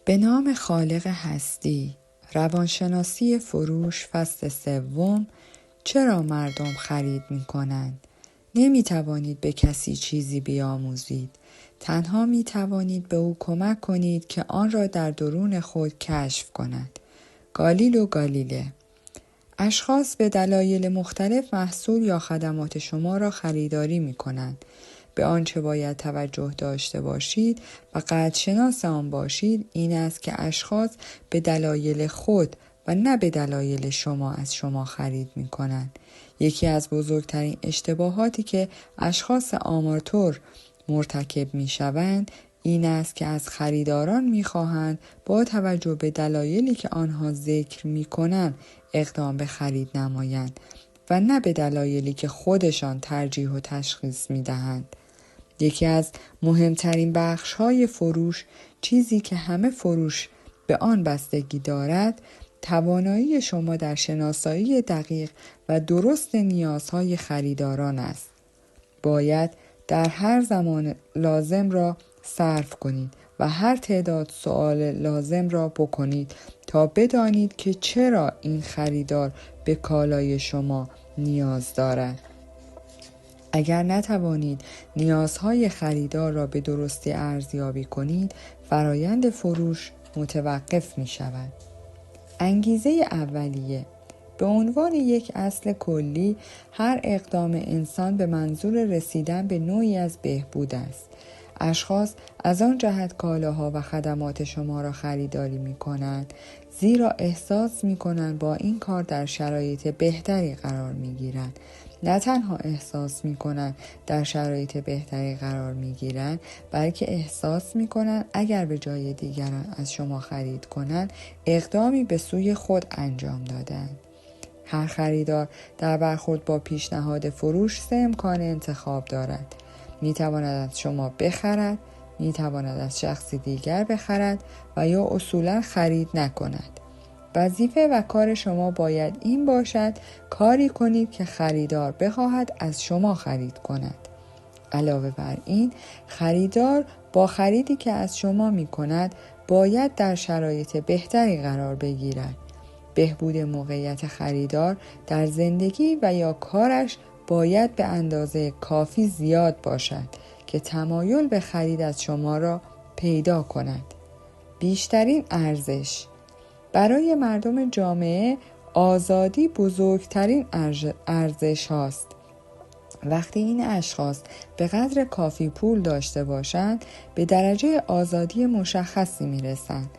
به نام خالق هستی، روانشناسی فروش فصل 3. چرا مردم خرید می کنند؟ نمی توانید به کسی چیزی بیاموزید. تنها می توانید به او کمک کنید که آن را در درون خود کشف کند. گالیلو گالیله. اشخاص به دلایل مختلف محصول یا خدمات شما را خریداری می کنند. به آنچه باید توجه داشته باشید و قدرشناس آن باشید این است که اشخاص به دلایل خود و نه به دلایل شما از شما خرید می کنند. یکی از بزرگترین اشتباهاتی که اشخاص آماتور مرتکب می شوند این است که از خریداران می خواهند با توجه به دلایلی که آنها ذکر می کنند اقدام به خرید نمایند و نه به دلایلی که خودشان ترجیح و تشخیص می دهند. یکی از مهمترین بخش‌های فروش، چیزی که همه فروش به آن بستگی دارد، توانایی شما در شناسایی دقیق و درست نیازهای خریداران است. باید در هر زمان لازم را صرف کنید و هر تعداد سوال لازم را بکنید تا بدانید که چرا این خریدار به کالای شما نیاز دارد. اگر نتوانید نیازهای خریدار را به درستی ارزیابی کنید، فرایند فروش متوقف می شود. انگیزه اولیه. به عنوان یک اصل کلی، هر اقدام انسان به منظور رسیدن به نوعی از بهبود است. اشخاص از آن جهت کالاها و خدمات شما را خریداری می کنند زیرا احساس می کنند با این کار در شرایط بهتری قرار می گیرند. نه تنها احساس می کنند در شرایط بهتری قرار می گیرند بلکه احساس می کنند اگر به جای دیگران از شما خرید کنند اقدامی به سوی خود انجام دادند. هر خریدار در برخورد با پیشنهاد فروش 3 امکان انتخاب دارد. می تواند از شما بخرد، می تواند از شخصی دیگر بخرد و یا اصولا خرید نکند. وظیفه و کار شما باید این باشد کاری کنید که خریدار بخواهد از شما خرید کند. علاوه بر این، خریدار با خریدی که از شما می کند باید در شرایط بهتری قرار بگیرد. بهبود موقعیت خریدار در زندگی و یا کارش باید به اندازه کافی زیاد باشد که تمایل به خرید از شما را پیدا کند. بیشترین ارزش. برای مردم جامعه آزادی بزرگترین ارزش هاست. وقتی این اشخاص به قدر کافی پول داشته باشند به درجه آزادی مشخصی می رسند.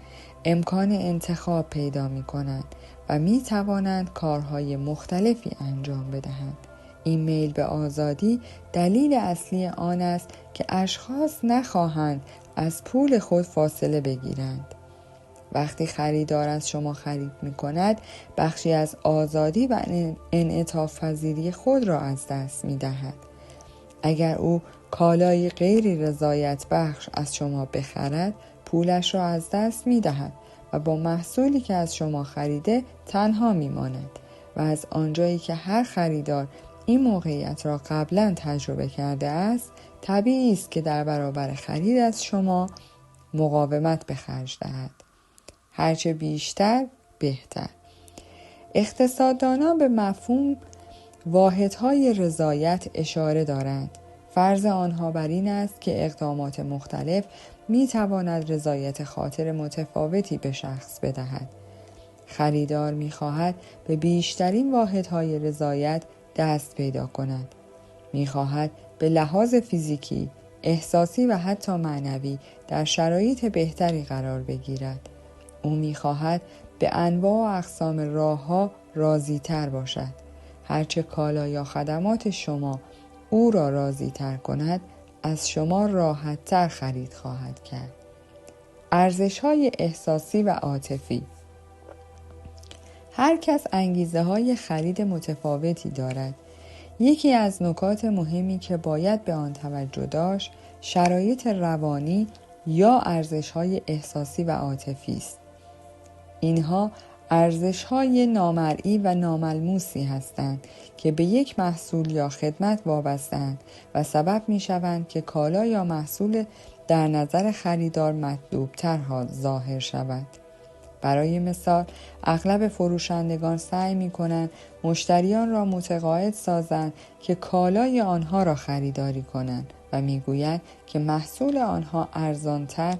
امکان انتخاب پیدا می کنند و می توانند کارهای مختلفی انجام بدهند. این میل به آزادی دلیل اصلی آن است که اشخاص نخواهند از پول خود فاصله بگیرند. وقتی خریدار از شما خرید می کند بخشی از آزادی و انعطاف پذیری خود را از دست می دهد. اگر او کالای غیر رضایت بخش از شما بخرد پولش را از دست می دهد و با محصولی که از شما خریده تنها می ماند و از آنجایی که هر خریدار این موقعیت را قبلا تجربه کرده است طبیعی است که در برابر خرید از شما مقاومت به خرج دهد. هرچه بیشتر بهتر. اقتصاددانان به مفهوم واحدهای رضایت اشاره دارند. فرض آنها بر این است که اقدامات مختلف می تواند رضایت خاطر متفاوتی به شخص بدهد. خریدار می خواهد به بیشترین واحدهای رضایت دست پیدا کند. می خواهد به لحاظ فیزیکی، احساسی و حتی معنوی در شرایط بهتری قرار بگیرد. او می‌خواهد به انواع و اقسام راه‌ها راضی‌تر باشد. هرچه کالا یا خدمات شما او را راضی‌تر کند، از شما راحت‌تر خرید خواهد کرد. ارزش‌های احساسی و عاطفی. هر کس انگیزه‌های خرید متفاوتی دارد. یکی از نکات مهمی که باید به آن توجه داشت، شرایط روانی یا ارزش‌های احساسی و عاطفی است. اینها ارزش‌های نامرئی و ناملموسی هستند که به یک محصول یا خدمت وابسته‌اند و سبب می‌شوند که کالا یا محصول در نظر خریدار مطلوب‌تر ظاهر شود. برای مثال، اغلب فروشندگان سعی می‌کنند مشتریان را متقاعد سازند که کالای آنها را خریداری کنند و می‌گویند که محصول آنها ارزان‌تر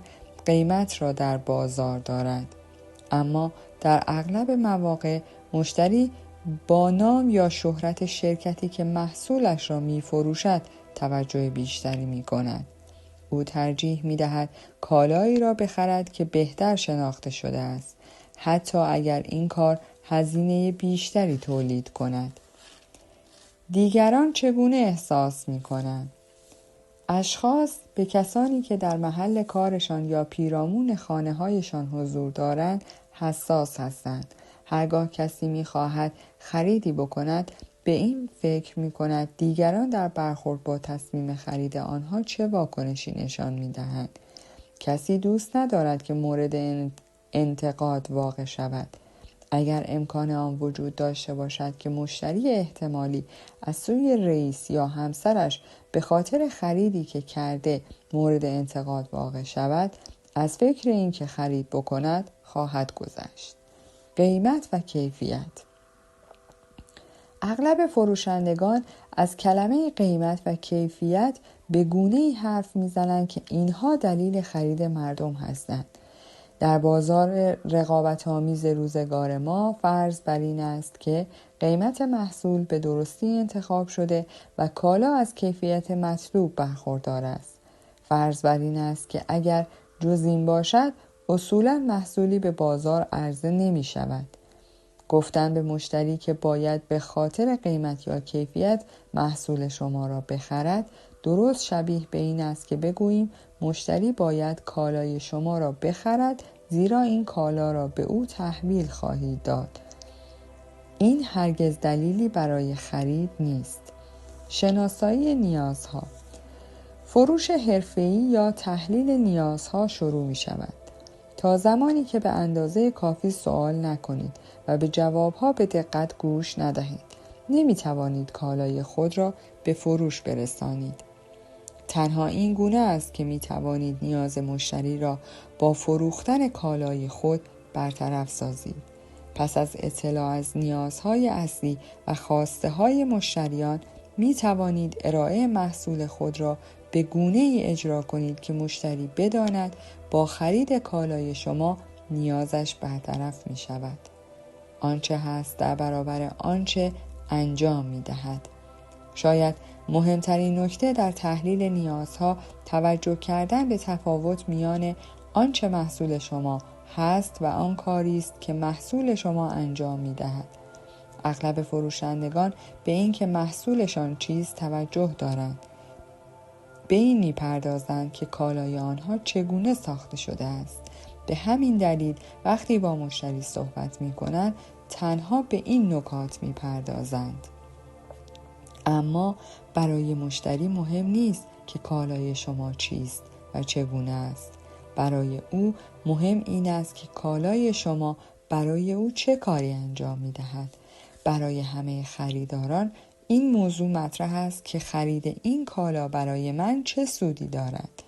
قیمت را در بازار دارد. اما در اغلب مواقع مشتری با نام یا شهرت شرکتی که محصولش را می‌فروشد توجه بیشتری می‌کند. او ترجیح می‌دهد کالایی را بخرد که بهتر شناخته شده است، حتی اگر این کار هزینه بیشتری تولید کند. دیگران چگونه احساس می‌کنند؟ اشخاص به کسانی که در محل کارشان یا پیرامون خانه‌هایشان حضور دارند حساس هستند. هرگاه کسی می‌خواهد خریدی بکند، به این فکر می‌کند دیگران در برخورد با تصمیم خرید آنها چه واکنشی نشان می‌دهند. کسی دوست ندارد که مورد انتقاد واقع شود. اگر امکان آن وجود داشته باشد که مشتری احتمالی از سوی رئیس یا همسرش به خاطر خریدی که کرده مورد انتقاد واقع شود، از فکر این که خرید بکند خواهد گذشت. قیمت و کیفیت. اغلب فروشندگان از کلمه قیمت و کیفیت به گونه‌ای حرف می‌زنند که اینها دلیل خرید مردم هستند. در بازار رقابت‌آمیز روزگار ما فرض بر این است که قیمت محصول به درستی انتخاب شده و کالا از کیفیت مطلوب برخوردار است. فرض بر این است که اگر جز این باشد، اصولاً محصولی به بازار عرضه نمی شود. گفتن به مشتری که باید به خاطر قیمت یا کیفیت محصول شما را بخرد، درست شبیه به این است که بگوییم مشتری باید کالای شما را بخرد، زیرا این کالا را به او تحویل خواهید داد. این هرگز دلیلی برای خرید نیست. شناسایی نیازها. فروش حرفه‌ای یا تحلیل نیازها شروع می شود. تا زمانی که به اندازه کافی سوال نکنید و به جوابها به دقت گوش ندهید، نمی توانید کالای خود را به فروش برسانید. تنها این گونه است که می توانید نیاز مشتری را با فروختن کالای خود برطرف سازید. پس از اطلاع از نیازهای اصلی و خواسته های مشتریان، می توانید ارائه محصول خود را به گونه‌ای اجرا کنید که مشتری بداند با خرید کالای شما نیازش برطرف می شود. آنچه هست در برابر آنچه انجام می دهد. شاید مهمترین نکته در تحلیل نیازها توجه کردن به تفاوت میان آنچه محصول شما هست و آن کاری است که محصول شما انجام می دهد. اغلب فروشندگان به این که محصولشان چیست توجه دارند. به این می‌پردازند که کالای آنها چگونه ساخته شده است. به همین دلیل وقتی با مشتری صحبت می‌کنند تنها به این نکات می‌پردازند. اما برای مشتری مهم نیست که کالای شما چیست و چگونه است. برای او مهم این است که کالای شما برای او چه کاری انجام می‌دهد. برای همه خریداران این موضوع مطرح است که خرید این کالا برای من چه سودی دارد.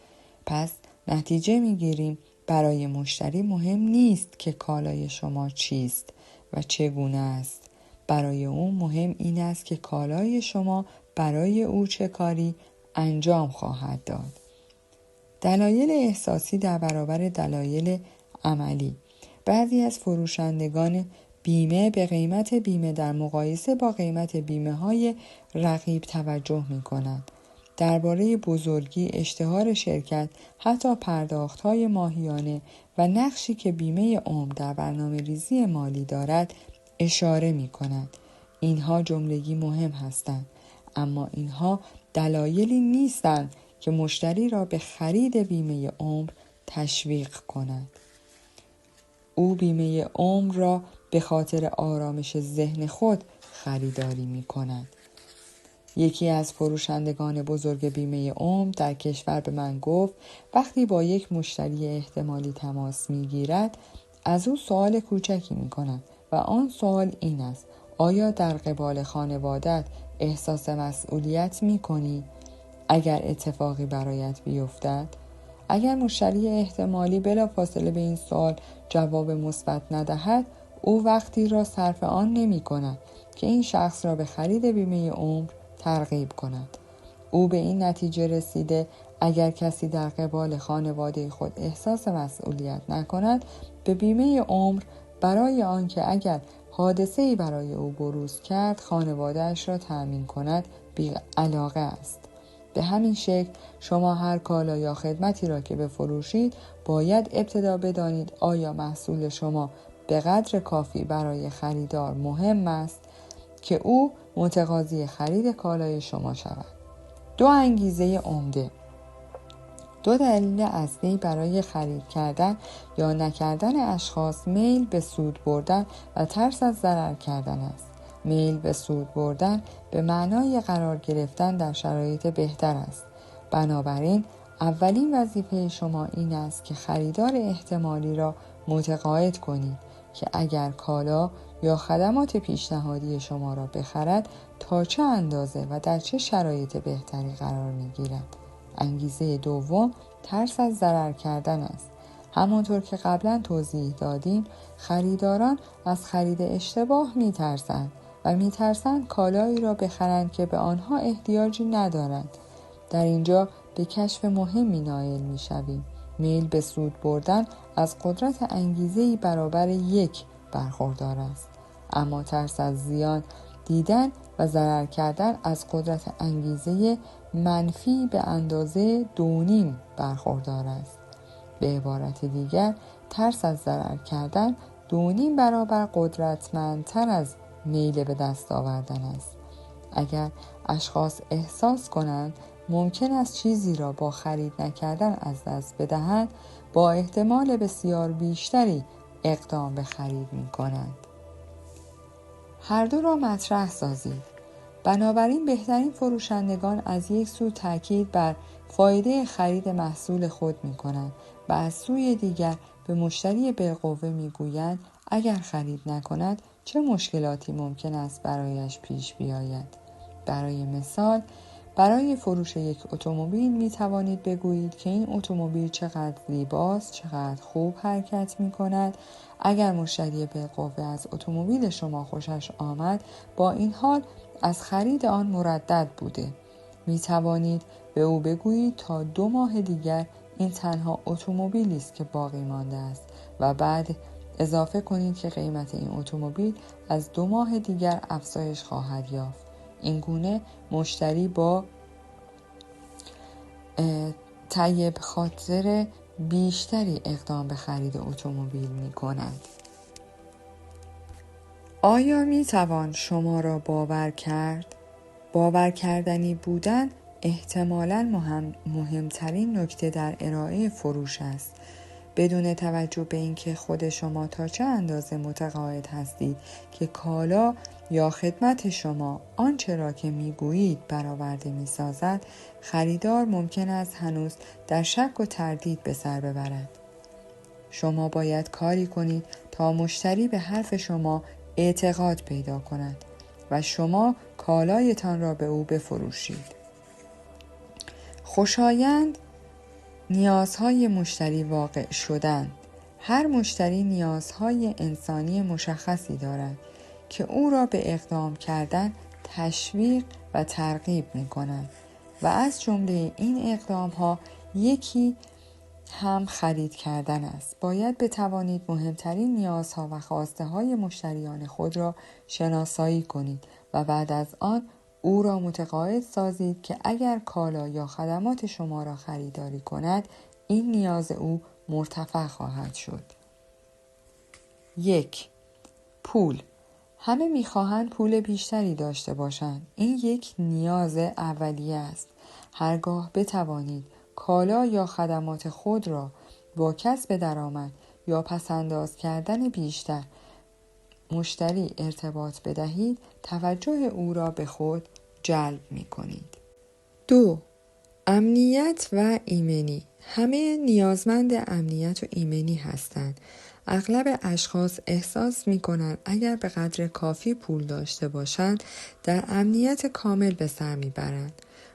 پس نتیجه می‌گیریم برای مشتری مهم نیست که کالای شما چیست و چگونه است. برای او مهم این است که کالای شما برای او چه کاری انجام خواهد داد. دلایل احساسی در برابر دلایل عملی. بعضی از فروشندگان بیمه به قیمت بیمه در مقایسه با قیمت بیمه‌های رقیب توجه می‌کنند. درباره بزرگی، اشتهار شرکت، حتی پرداخت‌های ماهیانه و نقشی که بیمه عمر در برنامه‌ریزی مالی دارد اشاره می‌کنند. اینها جملگی مهم هستند، اما اینها دلایلی نیستند که مشتری را به خرید بیمه عمر تشویق کنند. او بیمه عمر را به خاطر آرامش ذهن خود خریداری می کند. یکی از فروشندگان بزرگ بیمه عمر در کشور به من گفت وقتی با یک مشتری احتمالی تماس می گیرد از او سوال کوچکی می کند و آن سوال این است: آیا در قبال خانوادت احساس مسئولیت می کنی؟ اگر اتفاقی برایت بیفتد؟ اگر مشتری احتمالی بلافاصله به این سوال جواب مثبت ندهد، او وقتی را صرف آن نمی کند که این شخص را به خرید بیمه عمر ترغیب کند. او به این نتیجه رسیده اگر کسی در قبال خانواده خود احساس مسئولیت نکند، به بیمه عمر برای آنکه اگر حادثه‌ای برای او بروز کرد خانواده‌اش را تأمین کند بی علاقه است. به همین شکل شما هر کالا یا خدمتی را که بفروشید باید ابتدا بدانید آیا محصول شما به قدر کافی برای خریدار مهم است که او متقاضی خرید کالای شما شود. 2 انگیزه عمده. 2 دلیل اصلی برای خرید کردن یا نکردن اشخاص میل به سود بردن و ترس از ضرر کردن است. میل به سود بردن به معنای قرار گرفتن در شرایط بهتر است. بنابراین اولین وظیفه شما این است که خریدار احتمالی را متقاعد کنید که اگر کالا یا خدمات پیشنهادی شما را بخرد تا چه اندازه و در چه شرایط بهتری قرار می‌گیرد. انگیزه دوم ترس از ضرر کردن است. همانطور که قبلا توضیح دادیم، خریداران از خرید اشتباه می‌ترسند و می‌ترسند کالایی را بخرند که به آنها احتیاجی ندارند. در اینجا به کشف مهمی نائل می‌شویم. میل به سود بردن از قدرت انگیزه‌ای برابر 1 برخوردار است، اما ترس از زیان دیدن و ضرر کردن از قدرت انگیزه منفی به اندازه 2.5 برخوردار است. به عبارت دیگر، ترس از ضرر کردن 2.5 برابر قدرتمندتر از میل به دست آوردن است. اگر اشخاص احساس کنند ممکن است چیزی را با خرید نکردن از دست بدهند، با احتمال بسیار بیشتری اقدام به خرید می کنند. هر دو را مطرح سازید. بنابراین بهترین فروشندگان از یک سو تاکید بر فایده خرید محصول خود می کنند و از سوی دیگر به مشتری بالقوه می گویند اگر خرید نکند چه مشکلاتی ممکن است برایش پیش بیاید. برای مثال، برای فروش یک اتومبیل می توانید بگویید که این اتومبیل چقدر زیباست، چقدر خوب حرکت می کند. اگر مشتری بالقوه از اتومبیل شما خوشش آمد، با این حال از خرید آن مردد بوده، می توانید به او بگویید تا 2 ماه دیگر این تنها اتومبیلی است که باقی مانده است و بعد اضافه کنید که قیمت این اتومبیل از 2 ماه دیگر افزایش خواهد یافت. این گونه مشتری با طیب خاطر بیشتری اقدام به خرید اتومبیل می کند. آیا می توان شما را باور کرد؟ باور کردنی بودن احتمالاً مهمترین نکته در ارائه فروش است. بدون توجه به اینکه خود شما تا چه اندازه متقاعد هستید که کالا یا خدمت شما آنچه را که میگویید برآورده میسازد، خریدار ممکن است هنوز در شک و تردید به سر ببرد. شما باید کاری کنید تا مشتری به حرف شما اعتقاد پیدا کند و شما کالایتان را به او بفروشید. خوشایند نیازهای مشتری واقع شدن. هر مشتری نیازهای انسانی مشخصی دارد که او را به اقدام کردن تشویق و ترغیب می کند و از جمله این اقدام ها یکی هم خرید کردن است. باید بتوانید مهمترین نیازها و خواسته های مشتریان خود را شناسایی کنید و بعد از آن او را متقاعد سازید که اگر کالا یا خدمات شما را خریداری کند، این نیاز او مرتفع خواهد شد. 1. پول. همه می‌خواهند پول بیشتری داشته باشند. این یک نیاز اولیه است. هرگاه بتوانید کالا یا خدمات خود را با کسب درآمد یا پسنداز کردن بیشتر مشتری ارتباط بدهید، توجه او را به خود جلب می کنید. 2. امنیت و ایمنی. همه نیازمند امنیت و ایمنی هستند. اغلب اشخاص احساس می کنند اگر به قدر کافی پول داشته باشند در امنیت کامل به سر می برند.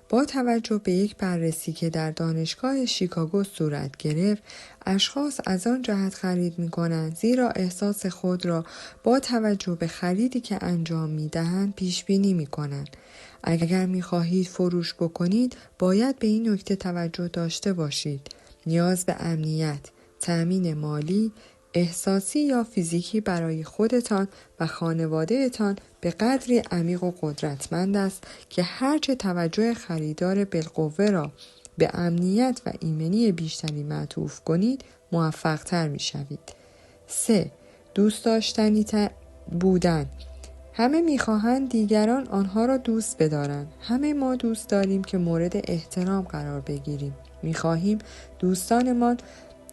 با توجه به یک بررسی که در دانشگاه شیکاگو صورت گرفت، اشخاص از آن جهت خرید می‌کنند زیرا احساس خود را با توجه به خریدی که انجام می‌دهند پیش بینی می‌کنند. اگر می‌خواهید فروش بکنید، باید به این نکته توجه داشته باشید: نیاز به امنیت، تأمین مالی، احساسی یا فیزیکی برای خودتان و خانوادهتان به قدری عمیق و قدرتمند است که هرچه توجه خریدار بالقوه را به امنیت و ایمنی بیشتری معطوف کنید، موفق‌تر می‌شوید. 3. دوست داشتنی بودن. همه می‌خواهند دیگران آنها را دوست بدارند. همه ما دوست داریم که مورد احترام قرار بگیریم. می‌خواهیم دوستانمان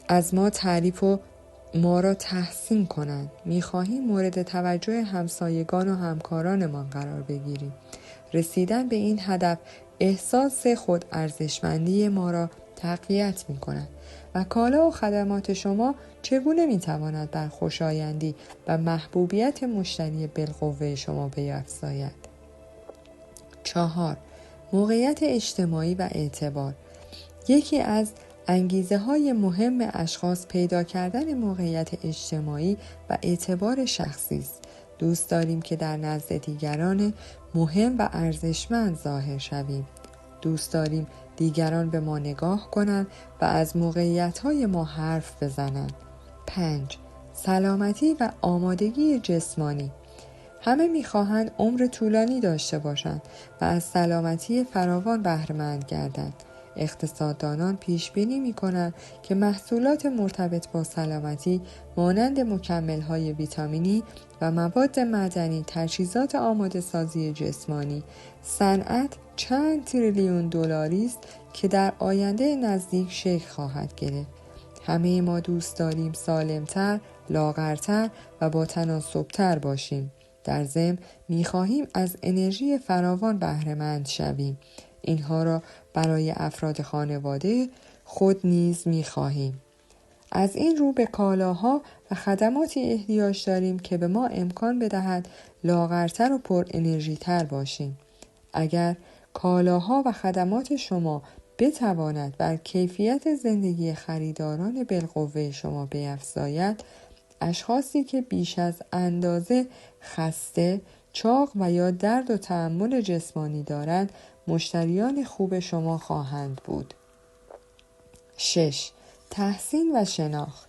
از ما تعریف و ما را تحسین کنند. می‌خواهیم مورد توجه همسایگان و همکارانمان قرار بگیریم. رسیدن به این هدف احساس خود ارزشمندی ما را تقویت می‌کند و کالا و خدمات شما چگونه می‌تواند بر خوشایندی و محبوبیت مشتری بالقوه شما بیفزاید. 4. موقعیت اجتماعی و اعتبار. یکی از انگیزه‌های مهم اشخاص پیدا کردن موقعیت اجتماعی و اعتبار شخصی است. دوست داریم که در نزد دیگران مهم و ارزشمند ظاهر شویم. دوست داریم دیگران به ما نگاه کنند و از موقعیت‌های ما حرف بزنند. 5. سلامتی و آمادگی جسمانی. همه می‌خواهند عمر طولانی داشته باشند و از سلامتی فراوان بهره‌مند گردند. اقتصاددانان پیش بینی می‌کنند که محصولات مرتبط با سلامتی مانند مکمل‌های ویتامینی و مواد معدنی، تجهیزات آماده سازی جسمانی، صنعت چند تریلیون دلاری است که در آینده نزدیک شکل خواهد گرفت. همه ما دوست داریم سالمتر، لاغرتر و با تناسب‌تر باشیم. در ضمن می‌خواهیم از انرژی فراوان بهره‌مند شویم. اینها را برای افراد خانواده خود نیز می‌خواهیم. از این رو به کالاها و خدماتی احتیاج داریم که به ما امکان بدهد لاغرتر و پر انرژی تر باشیم. اگر کالاها و خدمات شما بتواند بر کیفیت زندگی خریداران بالقوه شما بیفزاید، اشخاصی که بیش از اندازه خسته، چاق و یا درد و تحمل جسمانی دارند، مشتریان خوب شما خواهند بود. 6. تحسین و شناخت.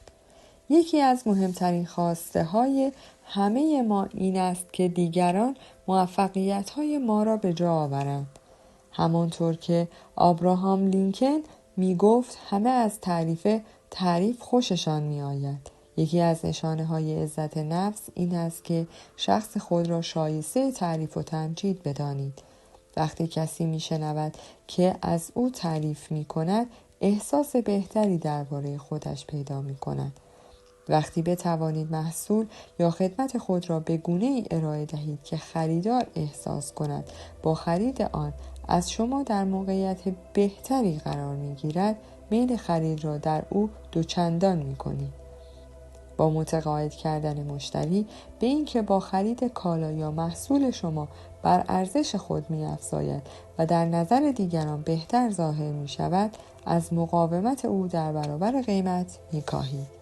یکی از مهمترین خواسته های همه ما این است که دیگران موفقیت های ما را به جا آورند. همانطور که آبراهام لینکن می گفت همه از تعریف خوششان می آید. یکی از نشانه های عزت نفس این است که شخص خود را شایسته تعریف و تمجید بدانید. وقتی کسی می شنود که از او تعریف می کند، احساس بهتری درباره خودش پیدا می کند. وقتی بتوانید محصول یا خدمت خود را به گونه‌ای ارائه دهید که خریدار احساس کند با خرید آن از شما در موقعیت بهتری قرار می گیرد، میل خرید را در او دوچندان می کنید. با متقاعد کردن مشتری به این که با خرید کالا یا محصول شما بر ارزش خود می افزاید و در نظر دیگران بهتر ظاهر می شود، از مقاومت او در برابر قیمت می کاهید.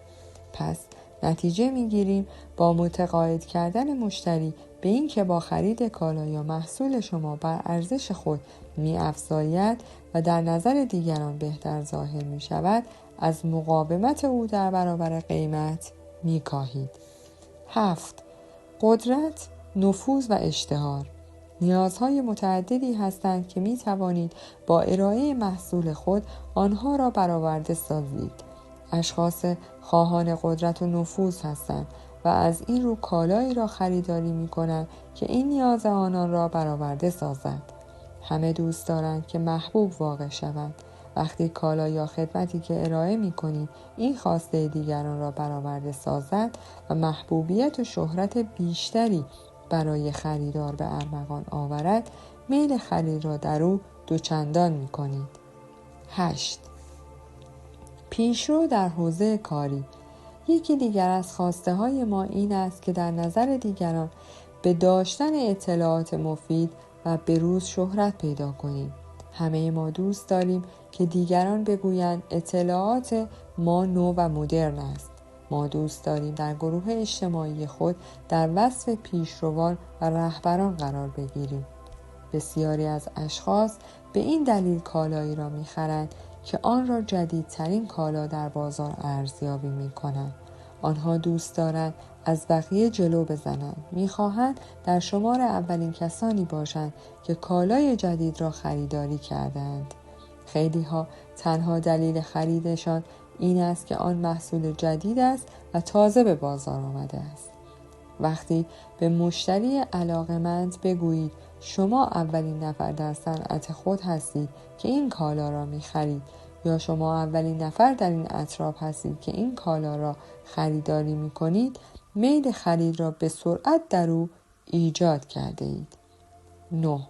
پس نتیجه می گیریم با متقاعد کردن مشتری به این که با خرید کالا یا محصول شما بر ارزش خود می افزاید و در نظر دیگران بهتر ظاهر می شود، از مقاومت او در برابر قیمت می کاهید. 7. قدرت، نفوذ و اشتهار. نیازهای متعددی هستند که می توانید با ارائه محصول خود آنها را برآورده سازید. اشخاص خواهان قدرت و نفوذ هستند و از این رو کالایی را خریداری می کنند که این نیاز آنان را برآورده سازد. همه دوست دارند که محبوب واقع شوند. وقتی کالا یا خدمتی که ارائه می کنید این خواسته دیگران را برآورده سازد و محبوبیت و شهرت بیشتری برای خریدار به ارمغان آورد، میل خرید را در او دوچندان می کنید. 8. پیشرو در حوزه کاری. یکی دیگر از خواسته های ما این است که در نظر دیگران به داشتن اطلاعات مفید و بروز شهرت پیدا کنیم. همه ما دوست داریم که دیگران بگویند اطلاعات ما نو و مدرن است. ما دوست داریم در گروه اجتماعی خود در وصف پیشروان و رهبران قرار بگیریم. بسیاری از اشخاص به این دلیل کالایی را می‌خرند که آن را جدیدترین کالا در بازار ارزیابی می‌کنند. آنها دوست دارند از بقیه جلو بزنند. می‌خواهند در شمار اولین کسانی باشند که کالای جدید را خریداری کردند. خیلی‌ها تنها دلیل خریدشان این است که آن محصول جدید است و تازه به بازار آمده است. وقتی به مشتری علاقه‌مند بگویید شما اولین نفر در صنعت خود هستید که این کالا را می‌خرید یا شما اولین نفر در این اطراف هستید که این کالا را خریداری می‌کنید، میل خرید را به سرعت در او ایجاد کرده اید. 9.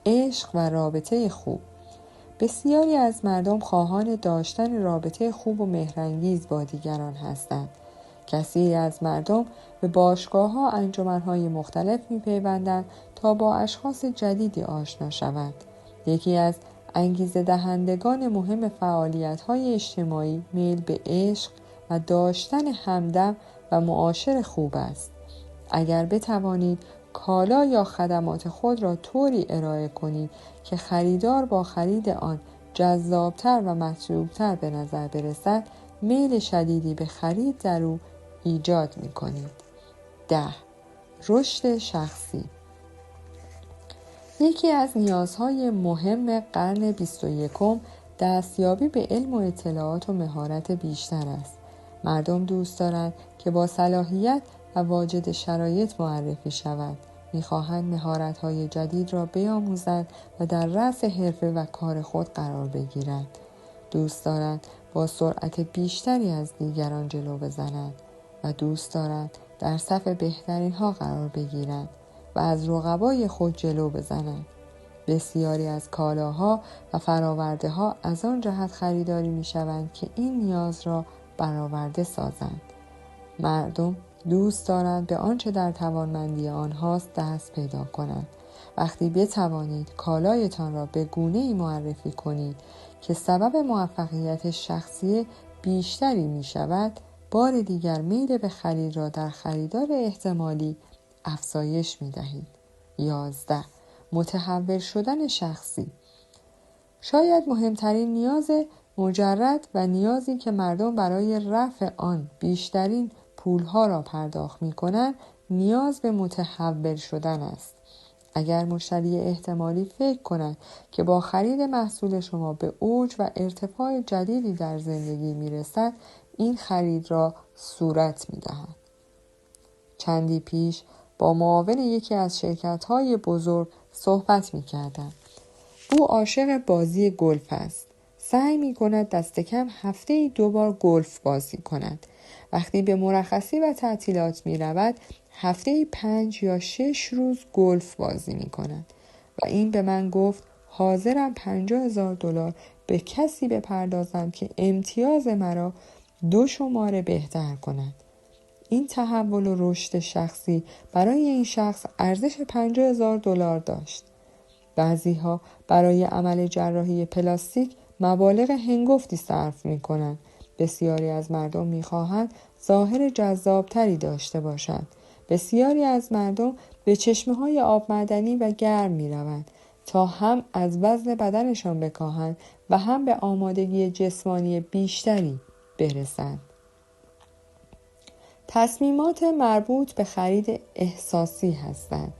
عشق و رابطه خوب. بسیاری از مردم خواهان داشتن رابطه خوب و مهرانگیز با دیگران هستند. کثیری از مردم به باشگاه‌ها، انجمن‌های مختلف می‌پیوندند تا با اشخاص جدیدی آشنا شوند. یکی از انگیزه دهندگان مهم فعالیت‌های اجتماعی میل به عشق و داشتن همدم و معاشر خوب است. اگر بتوانید کالا یا خدمات خود را طوری ارائه کنید که خریدار با خرید آن جذابتر و مطلوبتر به نظر برسد، میل شدیدی به خرید در او ایجاد می کنید. 10. رشد شخصی. یکی از نیازهای مهم قرن 21 دستیابی به علم و اطلاعات و مهارت بیشتر است. مردم دوست دارند که با صلاحیت و واجد شرایط معرفی شوند. می‌خواهند مهارت‌های جدید را بیاموزند و در رأس حرفه و کار خود قرار بگیرند. دوست دارند با سرعت بیشتری از دیگران جلو بزنند و دوست دارند در صف بهترین ها قرار بگیرند و از رقبای خود جلو بزنند. بسیاری از کالاها و فراورده ها از آن جهت خریداری می شوند که این نیاز را برآورده سازند. مردم دوست دارند به آنچه در توانمندی آنهاست دست پیدا کنند. وقتی بتوانید کالایتان را به گونه‌ای معرفی کنید که سبب موفقیت شخصی بیشتری می شود، بار دیگر میل به خرید را در خریدار احتمالی افزایش می دهید. 11. متحول شدن شخصی. شاید مهمترین نیاز مجرد و نیازی که مردم برای رفع آن بیشترین پولها را پرداخت می کنند، نیاز به متحول شدن است. اگر مشتری احتمالی فکر کند که با خرید محصول شما به اوج و ارتفاع جدیدی در زندگی می رسد، این خرید را صورت می دهد. چندی پیش با معاون یکی از شرکت‌های بزرگ صحبت می کردم. او عاشق بازی گلف است. سعی می کند دست کم هفته‌ای 2 بار گلف بازی کند. وقتی به مرخصی و تعطیلات می رود، هفته‌ای 5 یا 6 روز گلف بازی می کند. و این به من گفت حاضرم $50,000 به کسی بپردازم که امتیاز مرا 2 شماره بهتر کند. این تحول و رشد شخصی برای این شخص ارزش $50,000 داشت. بعضی‌ها برای عمل جراحی پلاستیک مبالغ هنگفتی صرف می‌کنند. بسیاری از مردم می‌خواهند ظاهر جذابتری داشته باشند. بسیاری از مردم به چشمه‌های آب معدنی و گرم می‌روند تا هم از وزن بدنشان بکاهند و هم به آمادگی جسمانی بیشتری برسند. تصمیمات مربوط به خرید احساسی هستند.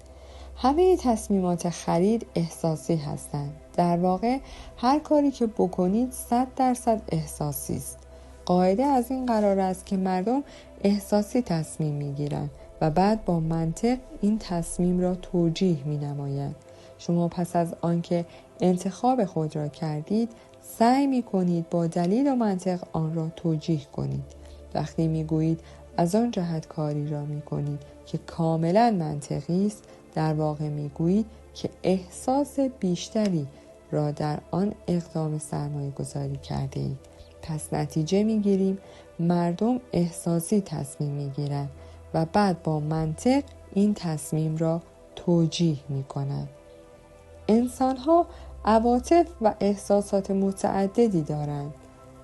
همه تصمیمات خرید احساسی هستند. در واقع هر کاری که بکنید 100% احساسی است. قاعده از این قرار است که مردم احساسی تصمیم میگیرند و بعد با منطق این تصمیم را توجیه مینمایند. شما پس از آنکه انتخاب خود را کردید، سعی میکنید با دلیل و منطق آن را توجیه کنید. وقتی میگویید از آن جهت کاری را میکنید که کاملا منطقی است، در واقع میگویید که احساس بیشتری را در آن اقدام سرمایه گذاری کرده اید. پس نتیجه میگیریم مردم احساسی تصمیم میگیرند و بعد با منطق این تصمیم را توجیه میکنند. انسان‌ها عواطف و احساسات متعددی دارند،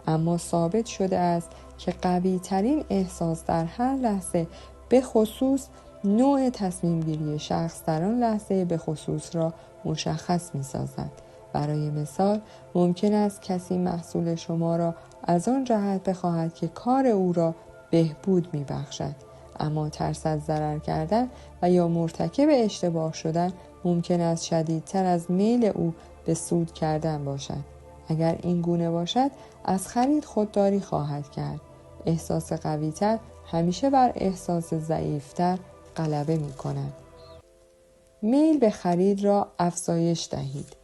اما ثابت شده است که قوی ترین احساس در هر لحظه به خصوص نوع تصمیم گیری شخص در آن لحظه به خصوص را مشخص می سازد. برای مثال ممکن است کسی محصول شما را از آن جهت بخواهد که کار او را بهبود می بخشد، اما ترس از ضرر کردن و یا مرتکب اشتباه شدن ممکن است شدیدتر از میل او به سود کردن باشد. اگر این گونه باشد از خرید خودداری خواهد کرد. احساس قوی‌تر همیشه بر احساس ضعیف‌تر غلبه می‌کند. میل به خرید را افزایش دهید.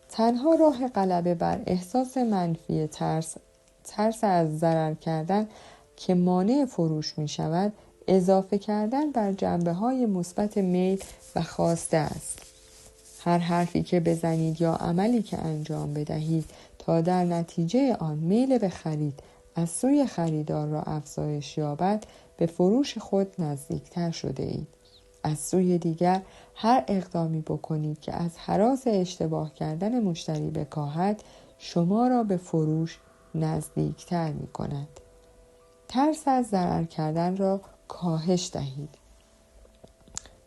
تنها راه غلبه بر احساس منفی ترس از ضرر کردن که مانع فروش می شود، اضافه کردن بر جنبه‌های مثبت میل و خواسته است. هر حرفی که بزنید یا عملی که انجام بدهید تا در نتیجه آن میل به خرید از سوی خریدار را افزایش یابد، به فروش خود نزدیکتر شده اید. از سوی دیگر هر اقدامی بکنید که از هراس اشتباه کردن مشتری بکاهد، شما را به فروش نزدیکتر می کند. ترس از ضرر کردن را کاهش دهید.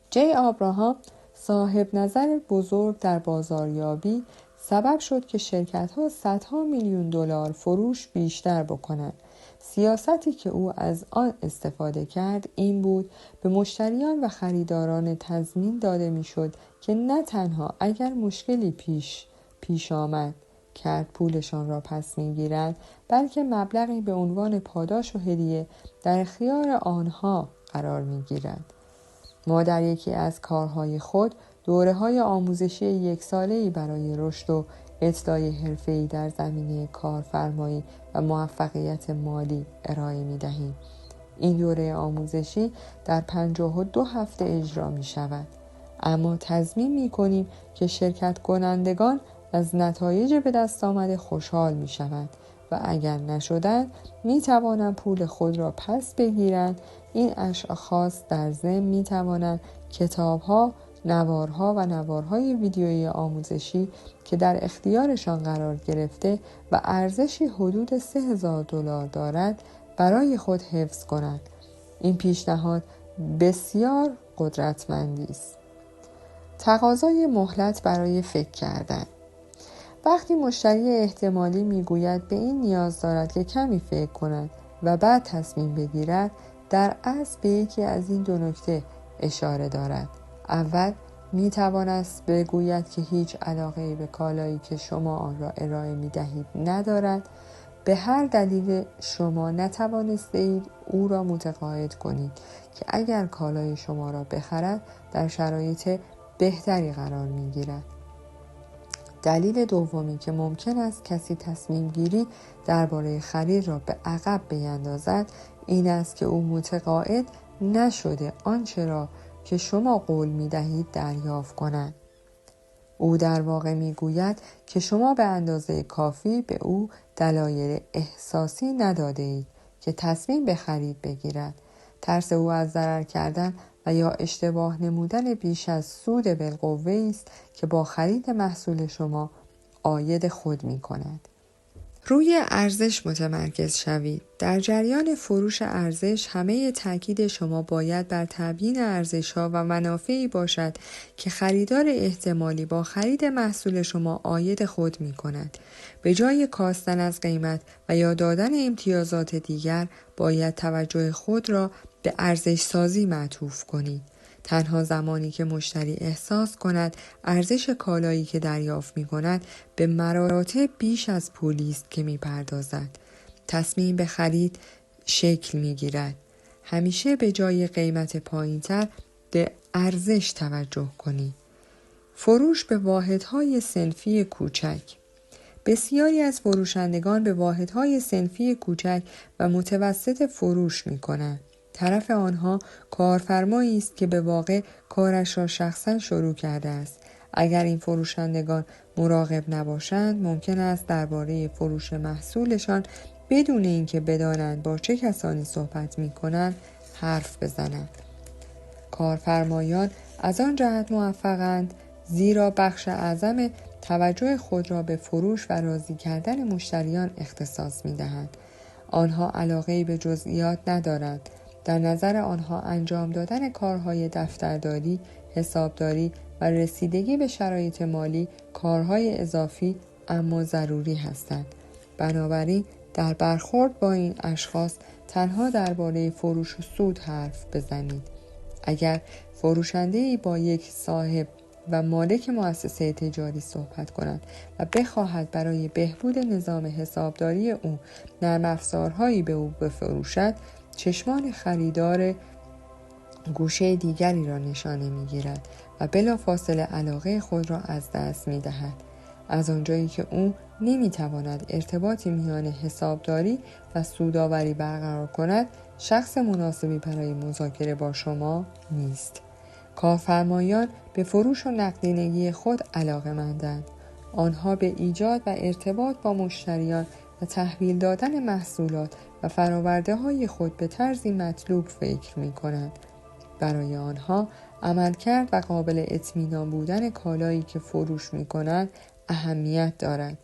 جی آبراهام، صاحب نظر بزرگ در بازاریابی، سبب شد که شرکت‌ها صدها میلیون دلار فروش بیشتر بکنند. سیاستی که او از آن استفاده کرد این بود: به مشتریان و خریداران تضمین داده میشد که نه تنها اگر مشکلی پیش آمد کرد پولشان را پس میگیرند، بلکه مبلغی به عنوان پاداش و هدیه در اختیار آنها قرار میگیرد. ما در یکی از کارهای خود دوره‌های آموزشی 1 ساله‌ای برای رشد و اصلاح حرفه‌ای در زمینه کارفرمایی و موفقیت مالی ارائه می‌دهیم. این دوره آموزشی در 52 هفته اجرا می‌شود، اما تضمین می‌کنیم که شرکت کنندگان از نتایج به دست آمده خوشحال می‌شوند و اگر نشدند می‌توانند پول خود را پس بگیرند. این اشخاص در ضمن می‌توانند کتاب‌ها، نوارها و نوارهای ویدیویی آموزشی که در اختیارشان قرار گرفته و ارزشی حدود $3000 دارد برای خود حفظ کنند. این پیشنهاد بسیار قدرتمندی است. تقاضای مهلت برای فکر کردن. وقتی مشتری احتمالی میگوید به این نیاز دارد که کمی فکر کند و بعد تصمیم بگیرد، در اصل به یکی از این 2 نکته اشاره دارد. اول، میتواند بگوید که هیچ علاقه‌ای به کالایی که شما آن را ارائه میدهید ندارد. به هر دلیل شما نتوانستید او را متقاعد کنید که اگر کالای شما را بخرد در شرایط بهتری قرار میگیرد. دلیل دومی که ممکن است کسی تصمیم گیری درباره خرید را به عقب بیندازد این است که او متقاعد نشده آنچه را که شما قول می دهید دریافت کند. او در واقع می گوید که شما به اندازه کافی به او دلایل احساسی نداده اید که تصمیم به خرید بگیرد. ترس او از ضرر کردن و یا اشتباه نمودن بیش از سود بالقوه است که با خرید محصول شما عاید خود می کند. روی ارزش متمرکز شوید. در جریان فروش ارزش همه تاکید شما باید بر تبیین ارزش‌ها و منافعی باشد که خریدار احتمالی با خرید محصول شما عاید خود می کند. به جای کاستن از قیمت و یا دادن امتیازات دیگر باید توجه خود را به ارزش سازی معطوف کنید. تنها زمانی که مشتری احساس کند ارزش کالایی که دریافت می کند به مراتب بیش از پولی است که می پردازد، تصمیم به خرید شکل می گیرد. همیشه به جای قیمت پایین‌تر به ارزش توجه کنید. فروش به واحدهای صنفی کوچک. بسیاری از فروشندگان به واحدهای صنفی کوچک و متوسط فروش می کنند. طرف آنها کارفرمایی است که به واقع کارش را شخصا شروع کرده است. اگر این فروشندگان مراقب نباشند ممکن است درباره فروش محصولشان بدون اینکه بدانند با چه کسانی صحبت می کنند حرف بزنند. کارفرمایان از آن جهت موفقند زیرا بخش اعظم توجه خود را به فروش و راضی کردن مشتریان اختصاص می‌دهند. آنها علاقه‌ای به جزئیات ندارند. در نظر آنها انجام دادن کارهای دفترداری، حسابداری و رسیدگی به شرایط مالی کارهای اضافی اما ضروری هستند. بنابراین در برخورد با این اشخاص تنها درباره فروش و سود حرف بزنید. اگر فروشنده‌ای با یک صاحب و مالک مؤسسه تجاری صحبت کند و بخواهد برای بهبود نظام حسابداری او نرم افزارهایی به او بفروشد، چشمان خریدار گوشه دیگری را نشانه می‌گیرد و بلافاصله علاقه خود را از دست می‌دهد. از آنجایی که او نمی‌تواند ارتباطی میان حسابداری و سودآوری برقرار کند، شخص مناسبی برای مذاکره با شما نیست. کارفرمایان به فروش و نقدینگی خود علاقه‌مندند. آنها به ایجاد و ارتباط با مشتریان و تحویل دادن محصولات و فرآورده‌های خود به طرزی مطلوب فکر می‌کنند. برای آنها عملکرد و قابل اطمینان بودن کالایی که فروش می‌کنند اهمیت دارد.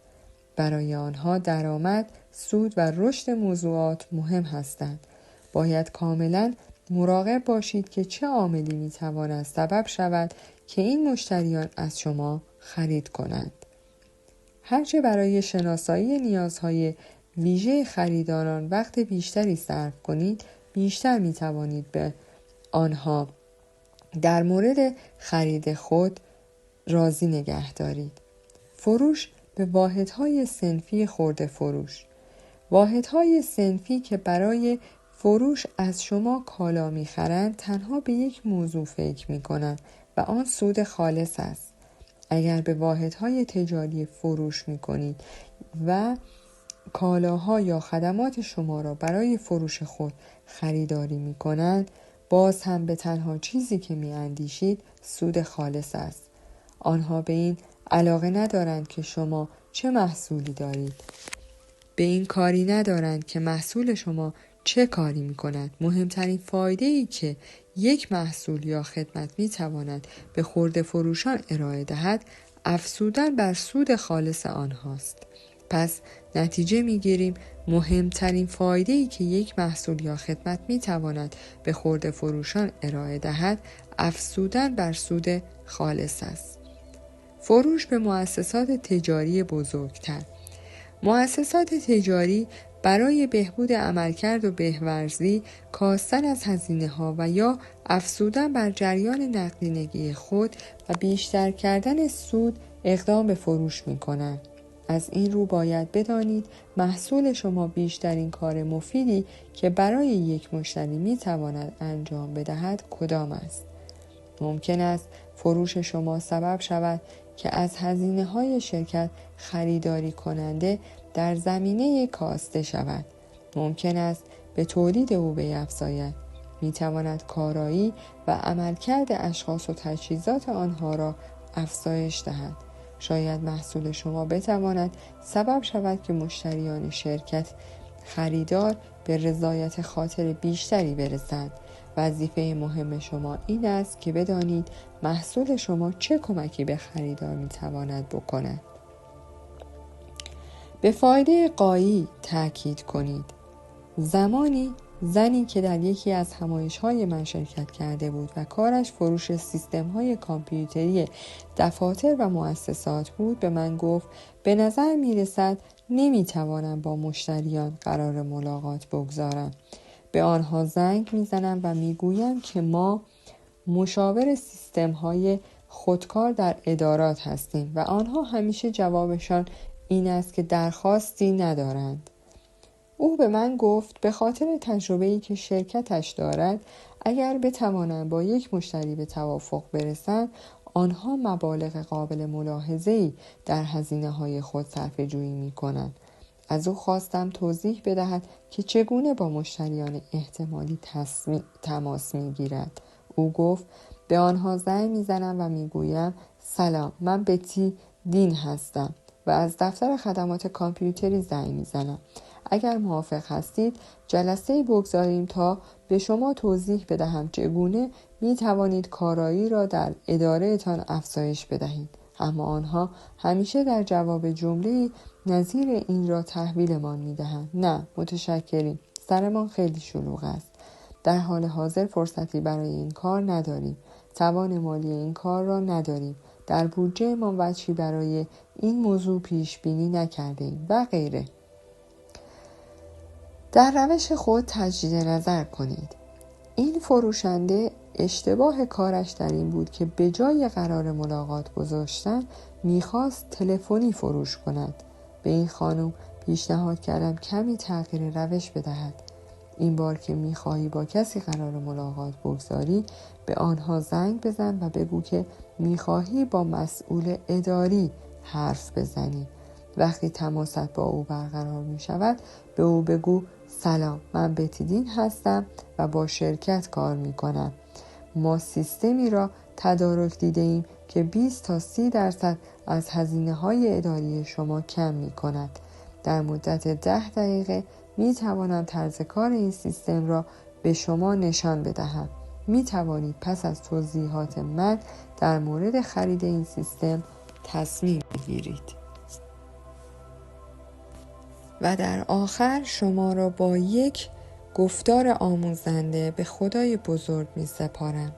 برای آنها درآمد، سود و رشد موضوعات مهم هستند. باید کاملاً مراقب باشید که چه عاملی می‌تواند سبب شود که این مشتریان از شما خرید کنند. هرچه برای شناسایی نیازهای ویژه خریداران وقت بیشتری صرف کنید، بیشتر می‌توانید به آنها در مورد خرید خود راضی نگه دارید. فروش به واحدهای صنفی خرده فروش. واحدهای صنفی که برای فروش از شما کالا می‌خرند تنها به یک موضوع فکر می‌کنند و آن سود خالص است. اگر به واحدهای تجاری فروش می‌کنید و کالاها یا خدمات شما را برای فروش خود خریداری می‌کنند، باز هم به تنها چیزی که می‌اندیشید سود خالص است. آنها به این علاقه ندارند که شما چه محصولی دارید. به این کاری ندارند که محصول شما چه کاری می‌کند. مهمترین فایده‌ای که یک محصول یا خدمت می‌تواند به خرده فروشان ارائه دهد، افزودن بر سود خالص آنهاست. پس نتیجه می‌گیریم مهمترین فایده‌ای که یک محصول یا خدمت می‌تواند به خرده فروشان ارائه دهد، افزودن بر سود خالص است. فروش به مؤسسات تجاری بزرگتر. مؤسسات تجاری برای بهبود عملکرد و بهورزی، کاستن از هزینه‌ها و یا افزودن بر جریان نقدینگی خود و بیشتر کردن سود اقدام به فروش می‌کنند. از این رو باید بدانید محصول شما بیشترین کار مفیدی که برای یک مشتری می‌تواند انجام بدهد کدام است. ممکن است فروش شما سبب شود که از هزینه‌های شرکت خریداری کننده در زمینه کاسته شود. ممکن است به تولید او بیفزاید. می‌تواند کارایی و عملکرد اشخاص و تجهیزات آنها را افزایش دهد. شاید محصول شما بتواند سبب شود که مشتریان شرکت خریدار به رضایت خاطر بیشتری برسند. وظیفه مهم شما این است که بدانید محصول شما چه کمکی به خریدار می‌تواند بکند. به فایده غایی تأکید کنید. زمانی زنی که در یکی از همایش‌های من شرکت کرده بود و کارش فروش سیستم‌های کامپیوتری دفاتر و مؤسسات بود به من گفت به نظر می‌رسد نمی‌توانم با مشتریان قرار ملاقات بگذارم. به آنها زنگ می‌زنم و می‌گویم که ما مشاور سیستم‌های خودکار در ادارات هستیم و آنها همیشه جوابشان این است که درخواستی ندارند. او به من گفت به خاطر تجربه‌ای که شرکتش دارد اگر بتوانند با یک مشتری به توافق برسند آنها مبالغ قابل ملاحظه‌ای در هزینه‌های خود صرفه‌جویی می‌کنند. از او خواستم توضیح بدهد که چگونه با مشتریان احتمالی تماس می‌گیرد. او گفت به آنها زنگ می‌زنم و می‌گویم سلام، من بتی دین هستم و از دفتر خدمات کامپیوتری زنگ می‌زنم. اگر موافق هستید جلسه‌ای بگذاریم تا به شما توضیح بدهم چگونه می توانید کارایی را در اداره‌تان افزایش بدهید. اما آنها همیشه در جواب جمله نظیر این را تحویلمان می‌دهند: نه متشکریم، سرمان خیلی شلوغ است، در حال حاضر فرصتی برای این کار نداریم، توان مالی این کار را نداریم، در بودجه ما وجهی برای این موضوع پیش بینی نکردیم و غیره. در روش خود تجدید نظر کنید. این فروشنده اشتباه کارش در این بود که به جای قرار ملاقات گذاشتن میخواست تلفنی فروش کند. به این خانم پیشنهاد کردم کمی تغییر روش بدهد. این بار که میخواهی با کسی قرار ملاقات بگذاری به آنها زنگ بزن و بگو که میخواهی با مسئول اداری حرف بزنی. وقتی تماست با او برقرار می شود به او بگو: سلام، من بتیدین هستم و با شرکت کار می کنم. ما سیستمی را تدارک دیده ایم که 20 تا 30% از هزینه‌های اداری شما کم می کند. در مدت 10 دقیقه می توانم طرز کار این سیستم را به شما نشان بدهم. می توانید پس از توضیحات من در مورد خرید این سیستم تصمیم بگیرید. و در آخر شما را با یک گفتار آموزنده به خدای بزرگ می سپارم.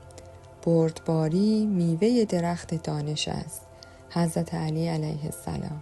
بردباری میوه درخت دانش است. حضرت علی علیه السلام.